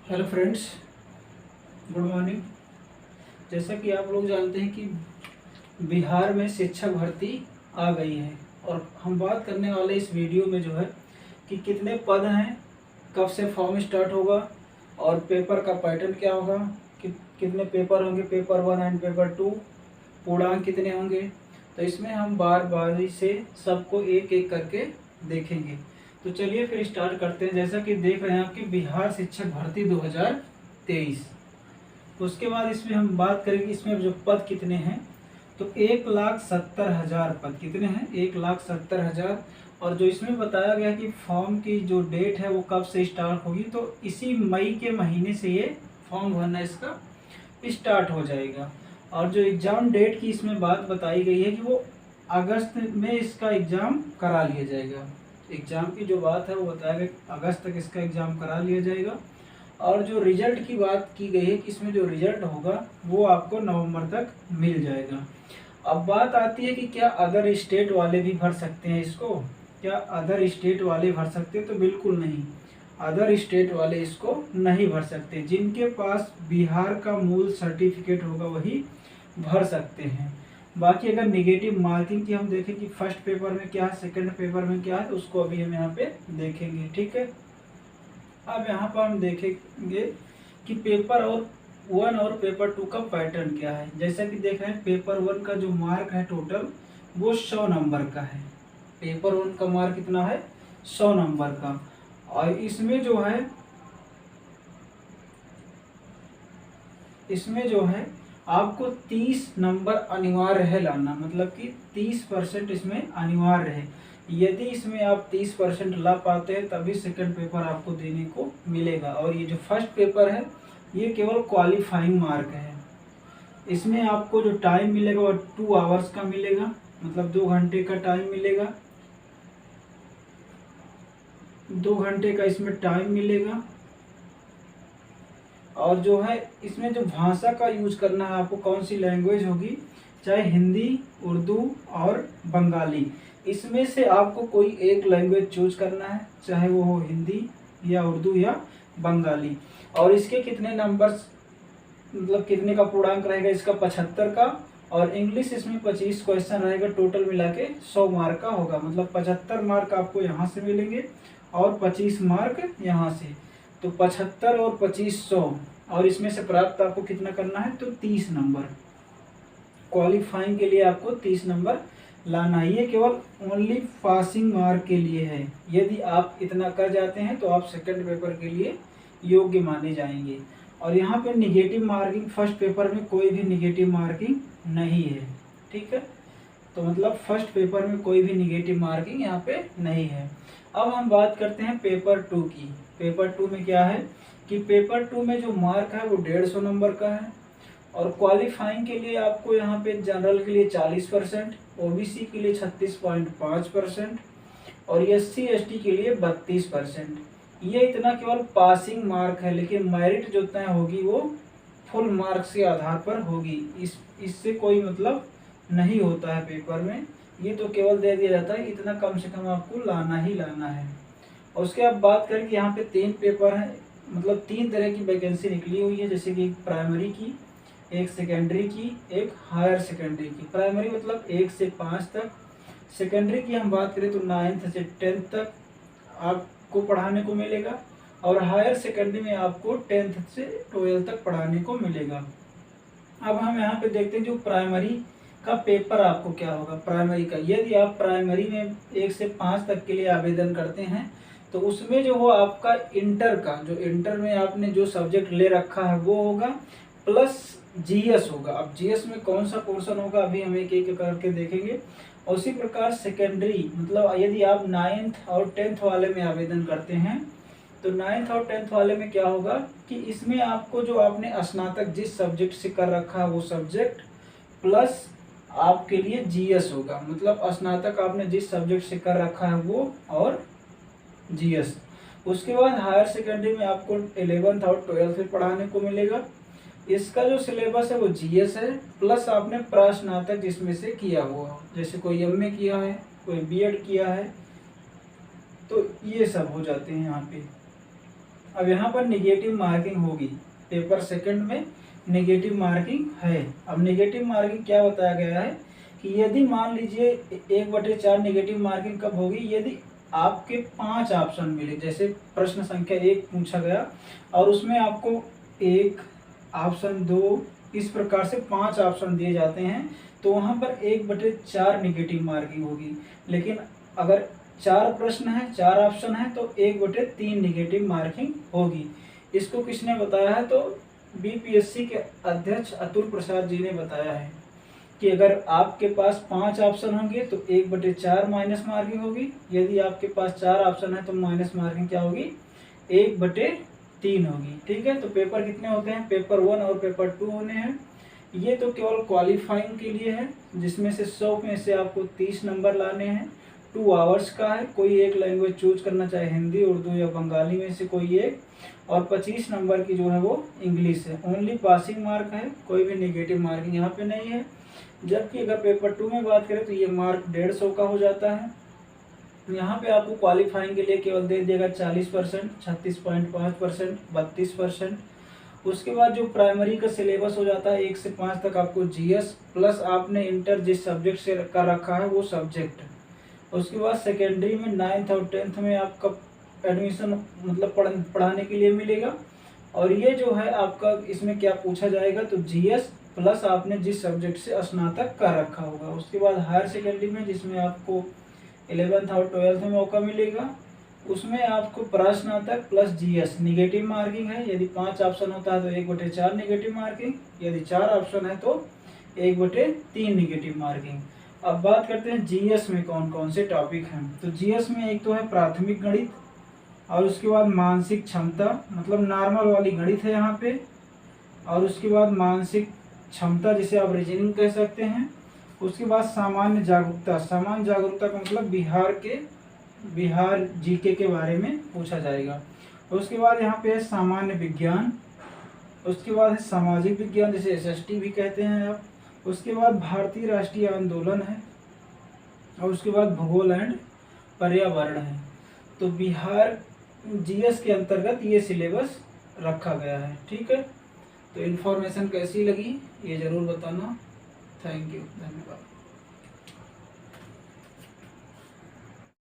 Hello friends, good morning. जैसा कि आप लोग जानते हैं कि बिहार में शिक्षक भर्ती आ गई है और हम बात करने वाले इस वीडियो में जो है कि कितने पद हैं, कब से फॉर्म स्टार्ट होगा और पेपर का पैटर्न क्या होगा, कि कितने पेपर होंगे, पेपर 1 एंड पेपर 2, पूर्णांक कितने होंगे। तो इसमें हम बार बारी से सबको एक एक करके देखेंगे। तो चलिए फिर स्टार्ट करते हैं। जैसा कि देख रहे हैं आपकी बिहार शिक्षक भर्ती 2023। उसके बाद इसमें हम बात करेंगे इसमें जो पद कितने हैं। तो 1,70,000 पद कितने हैं, 1,70,000। और जो इसमें बताया गया कि फॉर्म की जो डेट है वो कब से स्टार्ट होगी, तो इसी मई के महीने से ये फॉर्म भरना इसका स्टार्ट हो जाएगा। और जो एग्ज़ाम डेट की इसमें बात बताई गई है कि वो अगस्त में इसका एग्ज़ाम करा लिया जाएगा। एग्ज़ाम की जो बात है वो बताया गया अगस्त तक इसका एग्ज़ाम करा लिया जाएगा। और जो रिजल्ट की बात की गई है कि इसमें जो रिजल्ट होगा वो आपको नवंबर तक मिल जाएगा। अब बात आती है कि क्या अदर स्टेट वाले भी भर सकते हैं इसको। क्या अदर स्टेट वाले भर सकते हैं? तो बिल्कुल नहीं, अदर स्टेट वाले इसको नहीं भर सकते। जिनके पास बिहार का मूल सर्टिफिकेट होगा वही भर सकते हैं। बाकी अगर निगेटिव मार्किंग की हम देखें कि फर्स्ट पेपर में क्या है, सेकंड पेपर में क्या है, तो उसको अभी हम यहाँ पे देखेंगे। ठीक है, अब यहाँ पर हम देखेंगे कि पेपर और 1 और पेपर 2 का पैटर्न क्या है। जैसा कि देख रहे हैं पेपर 1 का जो मार्क है टोटल वो 100 नंबर का है। पेपर 1 का मार्क कितना है, 100 नंबर का। और इसमें जो है आपको 30 नंबर अनिवार्य है लाना, मतलब कि 30% इसमें अनिवार्य है। यदि इसमें आप 30% ला पाते हैं तभी सेकंड पेपर आपको देने को मिलेगा। और ये जो फर्स्ट पेपर है ये केवल क्वालिफाइंग मार्क है। इसमें आपको जो टाइम मिलेगा वो 2 आवर्स का मिलेगा, मतलब 2 घंटे का टाइम मिलेगा। 2 घंटे का इसमें टाइम मिलेगा। और जो है इसमें जो भाषा का यूज करना है आपको, कौन सी लैंग्वेज होगी, चाहे हिंदी, उर्दू और बंगाली, इसमें से आपको कोई एक लैंग्वेज चूज करना है, चाहे वो हो हिंदी या उर्दू या बंगाली। और इसके कितने नंबर्स, मतलब कितने का पूर्णांक रहेगा इसका, 75 का। और इंग्लिश इसमें 25 क्वेश्चन रहेगा, टोटल मिला के 100 मार्क का होगा। मतलब 75 मार्क आपको यहाँ से मिलेंगे और 25 मार्क यहाँ से। तो 75 और 25 100, और इसमें से प्राप्त आपको कितना करना है, तो 30 नंबर। क्वालिफाइंग के लिए आपको 30 नंबर लाना है। ये केवल ओनली पासिंग मार्क के लिए है। यदि आप इतना कर जाते हैं तो आप सेकंड पेपर के लिए योग्य माने जाएंगे। और यहाँ पे निगेटिव मार्किंग, फर्स्ट पेपर में कोई भी निगेटिव मार्किंग नहीं है। ठीक है, तो मतलब फर्स्ट पेपर में कोई भी निगेटिव मार्किंग यहाँ पे नहीं है। अब हम बात करते हैं पेपर 2 की। पेपर 2 में क्या है कि पेपर 2 में जो मार्क है वो 150 नंबर का है। और क्वालिफाइंग के लिए आपको यहाँ पे जनरल के लिए 40%, ओबीसी के लिए 36.5% और SC ST के लिए 32%। ये इतना केवल पासिंग मार्क है, लेकिन मेरिट जो तय होगी वो फुल मार्क्स के आधार पर होगी। इससे कोई मतलब नहीं होता है पेपर में। ये तो केवल दे दिया जाता है इतना कम से कम आपको लाना ही लाना है। और उसके बाद बात करें कि यहाँ पे 3 पेपर हैं, मतलब 3 तरह की वैकेंसी निकली हुई है। जैसे कि एक प्राइमरी की, एक सेकेंडरी की, एक हायर सेकेंडरी की। प्राइमरी मतलब 1 से 5 तक। सेकेंडरी की हम बात करें तो 9th से 10th तक आपको पढ़ाने को मिलेगा। और हायर सेकेंडरी में आपको 10th से 12th तक पढ़ाने को मिलेगा। अब हम यहाँ पे देखते हैं जो प्राइमरी का पेपर आपको क्या होगा। प्राइमरी का यदि आप प्राइमरी में 1 से 5 तक के लिए आवेदन करते हैं तो उसमें जो हो आपका इंटर का, जो इंटर में आपने जो सब्जेक्ट ले रखा है वो होगा, प्लस जीएस होगा। अब जीएस में कौन सा पोर्शन होगा अभी हम एक एक करके देखेंगे। उसी प्रकार सेकेंडरी, मतलब यदि आप 9th और 10th वाले में आवेदन करते हैं तो 9th और 10th वाले में क्या होगा कि इसमें आपको जो आपने स्नातक जिस सब्जेक्ट से कर रखा है वो सब्जेक्ट प्लस आपके लिए जीएस होगा। मतलब स्नातक आपने जिस सब्जेक्ट से कर रखा है वो और जीएस। उसके बाद हायर सेकेंडरी में आपको 11th और 12th में पढ़ाने को मिलेगा। इसका जो सिलेबस है वो जीएस है, प्लस आपने प्रास्नातक जिसमें से किया हुआ, जैसे कोई एमए किया है, कोई बीएड किया है, तो ये सब हो जाते हैं यहाँ पे। अब यहाँ पर निगेटिव मार्किंग होगी, पेपर सेकंड में नेगेटिव मार्किंग है। अब नेगेटिव मार्किंग क्या बताया गया है कि यदि मान लीजिए 1/4 नेगेटिव मार्किंग कब होगी, यदि आपके 5 ऑप्शन मिले, जैसे प्रश्न संख्या 1 पूछा गया और उसमें आपको 1 ऑप्शन 2 इस प्रकार से 5 ऑप्शन दिए जाते हैं, तो वहाँ पर 1/4 नेगेटिव मार्किंग होगी। लेकिन अगर 4 प्रश्न है, 4 ऑप्शन है, तो 1/3 नेगेटिव मार्किंग होगी। इसको किसने बताया है, तो बीपीएससी के अध्यक्ष अतुल प्रसाद जी ने बताया है कि अगर आपके पास 5 ऑप्शन होंगे तो 1/4 माइनस मार्किंग होगी, यदि आपके पास 4 ऑप्शन है तो माइनस मार्किंग क्या होगी, 1/3 होगी। ठीक है, तो पेपर कितने होते हैं, पेपर 1 और पेपर 2 होने हैं। ये तो केवल क्वालिफाइंग के लिए है, जिसमें से 100 में से आपको 30 नंबर लाने हैं। 2 आवर्स का है, कोई एक लैंग्वेज चूज करना, चाहे हिंदी, उर्दू या बंगाली में से कोई एक, और 25 नंबर की जो है वो इंग्लिश है। ओनली पासिंग मार्क है, कोई भी नेगेटिव मार्किंग यहाँ पे नहीं है। जबकि अगर पेपर 2 में बात करें तो ये मार्क 150 का हो जाता है। यहाँ पे आपको क्वालिफाइंग के लिए केवल दे देगा 40%, 36.5%, 32%। उसके बाद जो प्राइमरी का सिलेबस हो जाता है 1 से 5 तक आपको जीएस प्लस आपने इंटर जिस सब्जेक्ट से का रखा है वो सब्जेक्ट। उसके बाद सेकेंडरी में 9th और 10th में आपका एडमिशन मतलब पढ़ाने के लिए मिलेगा। और ये जो है आपका इसमें क्या पूछा जाएगा, तो जीएस प्लस आपने जिस सब्जेक्ट से स्नातक कर रखा होगा। उसके बाद हायर सेकेंडरी में जिसमें आपको 11th और 12th में मौका मिलेगा, उसमें आपको प्रास्नातक प्लस जीएस नेगेटिव मार्किंग है। यदि 5 ऑप्शन होता है तो 1/4 नेगेटिव मार्किंग, यदि 4 ऑप्शन है तो 1/3 नेगेटिव मार्किंग। अब बात करते हैं जीएस में कौन कौन से टॉपिक हैं। तो जीएस में एक तो है प्राथमिक गणित, और उसके बाद मानसिक क्षमता, मतलब नॉर्मल वाली गणित है यहाँ पे, और उसके बाद मानसिक क्षमता जिसे आप रीजनिंग कह सकते हैं। उसके बाद सामान्य जागरूकता, सामान्य जागरूकता का मतलब बिहार जीके के बारे में पूछा जाएगा। उसके बाद यहाँ पे है सामान्य विज्ञान, उसके बाद है सामाजिक विज्ञान जिसे एसएसटी भी कहते हैं आप। उसके बाद भारतीय राष्ट्रीय आंदोलन है, और उसके बाद भूगोल एंड पर्यावरण है। तो बिहार जीएस के अंतर्गत ये सिलेबस रखा गया है। ठीक है, तो इन्फॉर्मेशन कैसी लगी ये ज़रूर बताना। थैंक यू, धन्यवाद।